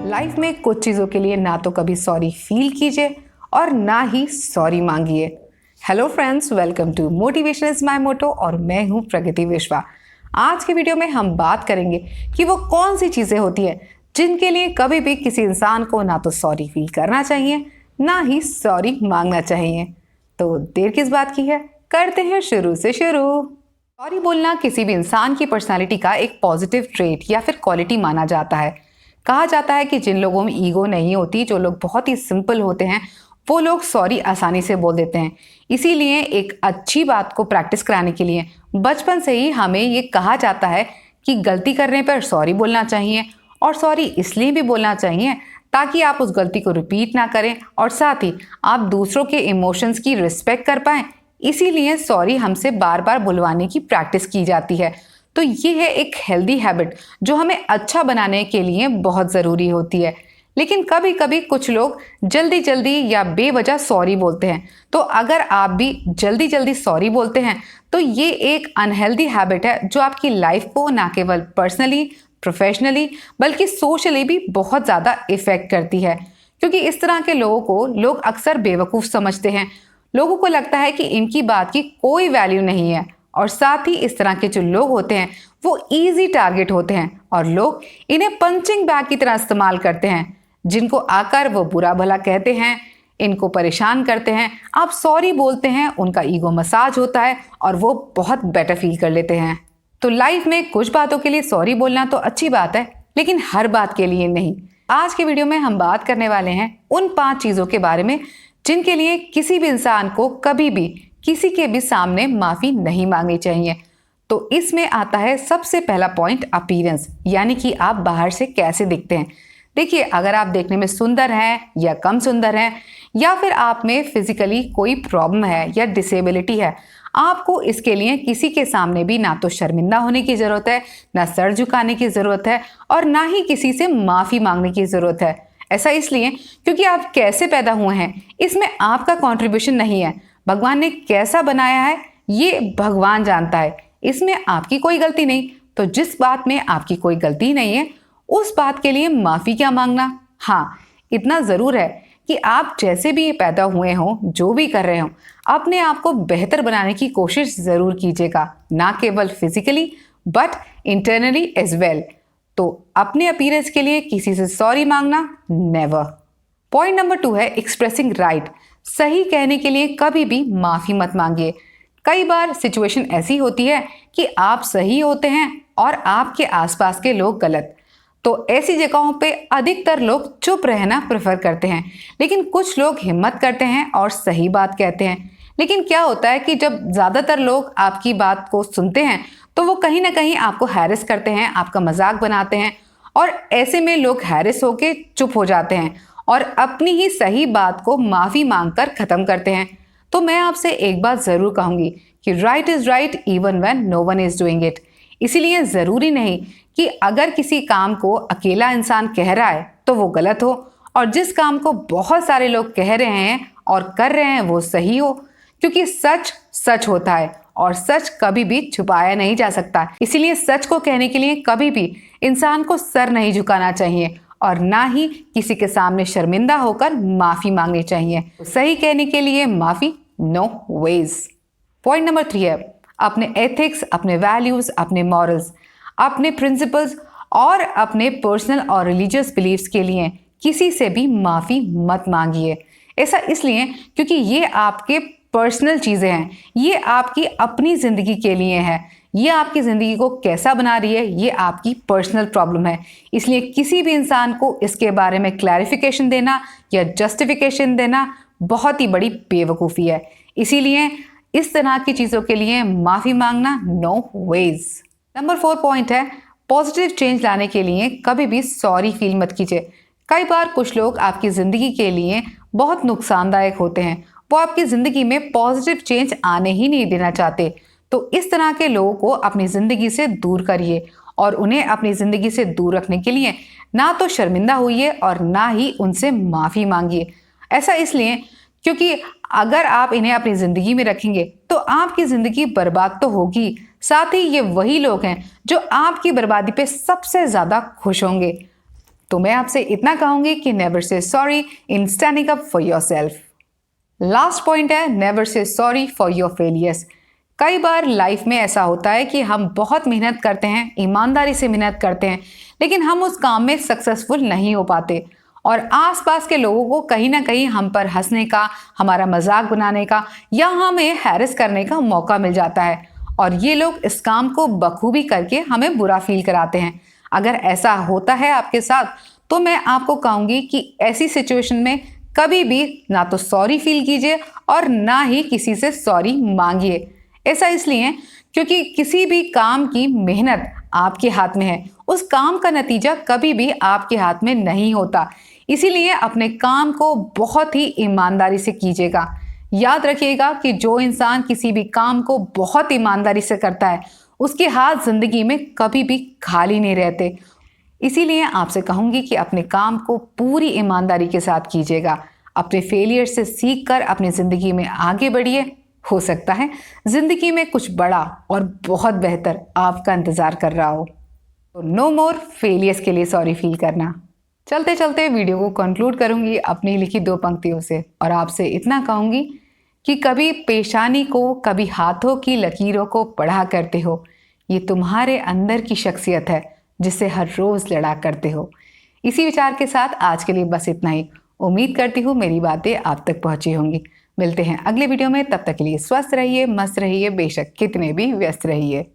Life में कुछ चीज़ों के लिए ना तो कभी सॉरी फील कीजिए और ना ही सॉरी मांगिए। Hello friends, welcome to motivation is my motto और मैं हूं प्रगति विश्वा। आज के वीडियो में हम बात करेंगे कि वो कौन सी चीज़ें होती हैं जिनके लिए कभी भी किसी इंसान को ना तो सॉरी फील करना चाहिए ना ही सॉरी मांगना चाहिए। तो देर किस बात की है, करते हैं शुरू से शुरू। सॉरी बोलना किसी भी इंसान की पर्सनालिटी का एक पॉजिटिव ट्रेट या फिर क्वालिटी माना जाता है। कहा जाता है कि जिन लोगों में ईगो नहीं होती, जो लोग बहुत ही सिंपल होते हैं, वो लोग सॉरी आसानी से बोल देते हैं। इसीलिए एक अच्छी बात को प्रैक्टिस कराने के लिए बचपन से ही हमें ये कहा जाता है कि गलती करने पर सॉरी बोलना चाहिए, और सॉरी इसलिए भी बोलना चाहिए ताकि आप उस गलती को रिपीट ना करें और साथ ही आप दूसरों के इमोशंस की रिस्पेक्ट कर पाएं। इसीलिए सॉरी हमसे बार बार बुलवाने की प्रैक्टिस की जाती है। तो ये है एक हेल्दी हैबिट जो हमें अच्छा बनाने के लिए बहुत ज़रूरी होती है। लेकिन कभी कभी कुछ लोग जल्दी जल्दी या बेवजह सॉरी बोलते हैं। तो अगर आप भी जल्दी जल्दी सॉरी बोलते हैं तो ये एक अनहेल्दी हैबिट है जो आपकी लाइफ को ना केवल पर्सनली, प्रोफेशनली बल्कि सोशली भी बहुत ज़्यादा इफेक्ट करती है। क्योंकि इस तरह के लोगों को लोग अक्सर बेवकूफ़ समझते हैं। लोगों को लगता है कि इनकी बात की कोई वैल्यू नहीं है, और साथ ही इस तरह के जो लोग होते हैं वो इजी टारगेट होते हैं और लोग इन्हें पंचिंग बैग की तरह इस्तेमाल करते हैं। जिनको आकर वो बुरा भला कहते हैं, इनको परेशान करते हैं, आप सॉरी बोलते हैं, उनका ईगो मसाज होता है और वो बहुत बेटर फील कर लेते हैं। तो लाइफ में कुछ बातों के लिए सॉरी बोलना तो अच्छी बात है, लेकिन हर बात के लिए नहीं। आज के वीडियो में हम बात करने वाले हैं उन 5 चीज़ों के बारे में जिनके लिए किसी भी इंसान को कभी भी किसी के भी सामने माफ़ी नहीं मांगनी चाहिए। तो इसमें आता है सबसे पहला पॉइंट, अपीयरेंस, यानी कि आप बाहर से कैसे दिखते हैं। देखिए, अगर आप देखने में सुंदर हैं या कम सुंदर हैं, या फिर आप में फिजिकली कोई प्रॉब्लम है या डिसेबिलिटी है, आपको इसके लिए किसी के सामने भी ना तो शर्मिंदा होने की ज़रूरत है, ना सर झुकाने की ज़रूरत है, और ना ही किसी से माफ़ी मांगने की ज़रूरत है। ऐसा इसलिए क्योंकि आप कैसे पैदा हुए हैं इसमें आपका कॉन्ट्रीब्यूशन नहीं है। भगवान ने कैसा बनाया है ये भगवान जानता है, इसमें आपकी कोई गलती नहीं। तो जिस बात में आपकी कोई गलती नहीं है उस बात के लिए माफ़ी क्या मांगना। हाँ, इतना ज़रूर है कि आप जैसे भी पैदा हुए हों, जो भी कर रहे हों, अपने आप को बेहतर बनाने की कोशिश ज़रूर कीजिएगा, ना केवल physically but internally as well. तो अपने अपीयरेंस के लिए किसी से सॉरी मांगना नेवर। पॉइंट नंबर 2 है एक्सप्रेसिंग राइट। सही कहने के लिए कभी भी माफ़ी मत मांगिए। कई बार सिचुएशन ऐसी होती है कि आप सही होते हैं और आपके आसपास के लोग गलत। तो ऐसी जगहों पे अधिकतर लोग चुप रहना प्रेफर करते हैं, लेकिन कुछ लोग हिम्मत करते हैं और सही बात कहते हैं। लेकिन क्या होता है कि जब ज़्यादातर लोग आपकी बात को सुनते हैं तो वो कहीं ना कहीं आपको हैरेस करते हैं, आपका मजाक बनाते हैं, और ऐसे में लोग हैरेस होके चुप हो जाते हैं और अपनी ही सही बात को माफ़ी मांगकर ख़त्म करते हैं। तो मैं आपसे एक बात ज़रूर कहूँगी कि right is right even when no one is doing it. इसीलिए ज़रूरी नहीं कि अगर किसी काम को अकेला इंसान कह रहा है तो वो गलत हो, और जिस काम को बहुत सारे लोग कह रहे हैं और कर रहे हैं वो सही हो। क्योंकि सच सच होता है और सच कभी भी छुपाया नहीं जा सकता। इसीलिए सच को कहने के लिए कभी भी इंसान को सर नहीं झुकाना चाहिए और ना ही किसी के सामने शर्मिंदा होकर माफ़ी मांगनी चाहिए। सही कहने के लिए माफ़ी नो वेज। पॉइंट नंबर 3 है अपने एथिक्स, अपने वैल्यूज़, अपने मॉरल्स, अपने प्रिंसिपल्स और अपने पर्सनल और रिलीजियस बिलीव्स के लिए किसी से भी माफ़ी मत मांगिए। ऐसा इसलिए क्योंकि ये आपके पर्सनल चीज़ें हैं, ये आपकी अपनी ज़िंदगी के लिए है। ये आपकी ज़िंदगी को कैसा बना रही है ये आपकी पर्सनल प्रॉब्लम है। इसलिए किसी भी इंसान को इसके बारे में क्लैरिफिकेशन देना या जस्टिफिकेशन देना बहुत ही बड़ी बेवकूफ़ी है। इसीलिए इस तरह की चीज़ों के लिए माफ़ी मांगना नो वेज। नंबर 4 पॉइंट है पॉजिटिव चेंज लाने के लिए कभी भी सॉरी फील मत कीजिए। कई बार कुछ लोग आपकी ज़िंदगी के लिए बहुत नुकसानदायक होते हैं, वो आपकी ज़िंदगी में पॉजिटिव चेंज आने ही नहीं देना चाहते। तो इस तरह के लोगों को अपनी ज़िंदगी से दूर करिए, और उन्हें अपनी ज़िंदगी से दूर रखने के लिए ना तो शर्मिंदा होइए और ना ही उनसे माफ़ी मांगिए। ऐसा इसलिए क्योंकि अगर आप इन्हें अपनी ज़िंदगी में रखेंगे तो आपकी ज़िंदगी बर्बाद तो होगी, साथ ही ये वही लोग हैं जो आपकी बर्बादी पे सबसे ज़्यादा खुश होंगे। तो मैं आपसे इतना कहूंगी कि never say sorry in standing up for yourself. Last point है never say sorry for your failures. कई बार लाइफ में ऐसा होता है कि हम बहुत मेहनत करते हैं, ईमानदारी से मेहनत करते हैं, लेकिन हम उस काम में सक्सेसफुल नहीं हो पाते और आसपास के लोगों को कहीं ना कहीं हम पर हंसने का, हमारा मजाक बनाने का या हमें हैरेस करने का मौका मिल जाता है और ये लोग इस काम को बखूबी करके हमें बुरा फील कराते हैं। अगर ऐसा होता है आपके साथ तो मैं आपको कहूंगी कि ऐसी सिचुएशन में कभी भी ना तो सॉरी फील कीजिए और ना ही किसी से सॉरी मांगिए। ऐसा इसलिए क्योंकि किसी भी काम की मेहनत आपके हाथ में है, उस काम का नतीजा कभी भी आपके हाथ में नहीं होता। इसीलिए अपने काम को बहुत ही ईमानदारी से कीजिएगा। याद रखिएगा कि जो इंसान किसी भी काम को बहुत ईमानदारी से करता है उसके हाथ जिंदगी में कभी भी खाली नहीं रहते। इसीलिए आपसे कहूंगी कि अपने काम को पूरी ईमानदारी के साथ कीजिएगा। अपने फेलियर से सीख कर अपनी जिंदगी में आगे बढ़िए। हो सकता है जिंदगी में कुछ बड़ा और बहुत बेहतर आपका इंतजार कर रहा हो। तो नो मोर फेलियर्स के लिए सॉरी फील करना। चलते चलते वीडियो को कंक्लूड करूंगी अपनी लिखी 2 पंक्तियों से और आपसे इतना कहूंगी कि कभी पेशानी को, कभी हाथों की लकीरों को पढ़ा करते हो। ये तुम्हारे अंदर की शख्सियत है जिसे हर रोज लड़ा करते हो। इसी विचार के साथ आज के लिए बस इतना ही। उम्मीद करती हूँ मेरी बातें आप तक पहुंची होंगी। मिलते हैं अगले वीडियो में, तब तक के लिए स्वस्थ रहिए, मस्त रहिए, बेशक कितने भी व्यस्त रहिए।